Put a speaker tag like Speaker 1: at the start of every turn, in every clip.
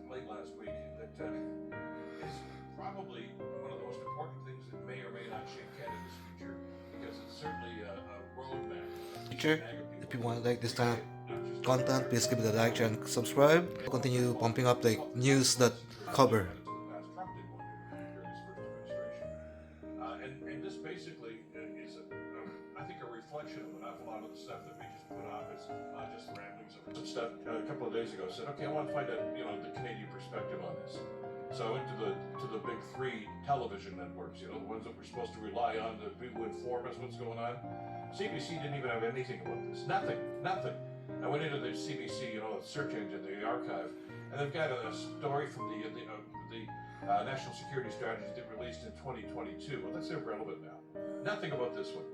Speaker 1: late last week that is probably one of the most important things that may or may not shape Canada's future, because it's certainly a roadmap.
Speaker 2: Future. If you want to like this kind of content, please give it a like and subscribe. Continue pumping up like news that cover.
Speaker 1: Trump did one during his first administration. And this basically is, I think, a reflection of an awful lot of the stuff that we just put off as just ramblings of some stuff. A couple of days ago, I said, okay, I want to find out, the Canadian perspective on this. So I went to the big three television networks, the ones that we're supposed to rely on, the people who inform us what's going on. CBC didn't even have anything about this. Nothing. I went into the CBC, search engine, the archive, and they've got a story from the National Security Strategy that released in 2022. Well, that's irrelevant now. Nothing about this one.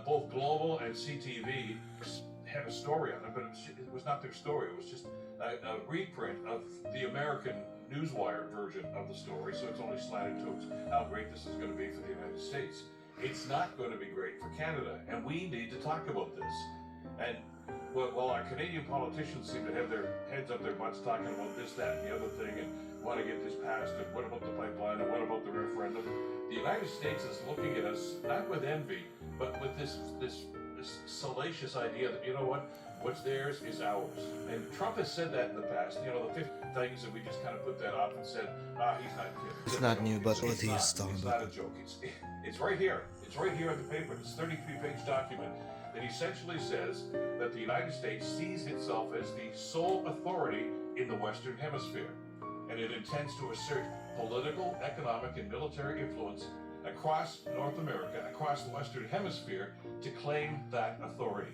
Speaker 1: Both Global and CTV had a story on it, but it was not their story. It was just a reprint of the American Newswire version of the story, so it's only slanted towards how great this is going to be for the United States. It's not going to be great for Canada, and we need to talk about this. And while our Canadian politicians seem to have their heads up their butts talking about this, that, and the other thing, and want to get this passed, and what about the pipeline, and what about the referendum, the United States is looking at us not with envy, but with this salacious idea that, what's theirs is ours. And Trump has said that in the past. The 50 things that we just kind of put that off and said, he's not kidding.
Speaker 2: It's not new, but what he's talking about.
Speaker 1: It's not a joke. It's right here. It's right here in the paper. It's a 33-page document that essentially says that the United States sees itself as the sole authority in the Western Hemisphere, and it intends to assert political, economic, and military influence across North America, across the Western Hemisphere, to claim that authority.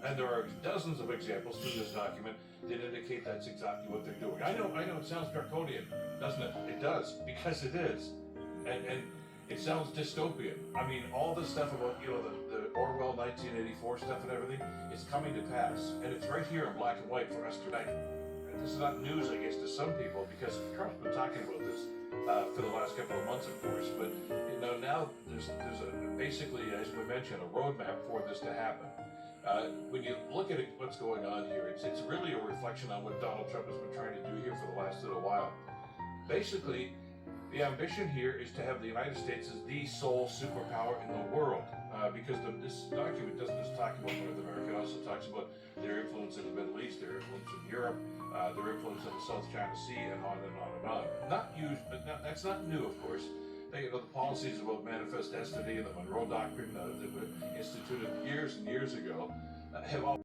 Speaker 1: And there are dozens of examples through this document that indicate that's exactly what they're doing. I know it sounds draconian, doesn't it? It does, because it is. And it sounds dystopian. I mean, all this stuff about, the Orwell 1984 stuff and everything is coming to pass. And it's right here in black and white for us tonight. And this is not news, I guess, to some people, because Trump's been talking about this for the last couple of months, of course. But, now there's basically, as we mentioned, a roadmap for this to happen. When you look at what's going on here, it's really a reflection on what Donald Trump has been trying to do here for the last little while. Basically, the ambition here is to have the United States as the sole superpower in the world, because this document doesn't just talk about North America, it also talks about their influence in the Middle East, their influence in Europe, their influence in the South China Sea, and on and on and on. That's not new, of course. The policies about manifest destiny and the Monroe Doctrine that were instituted years and years ago have all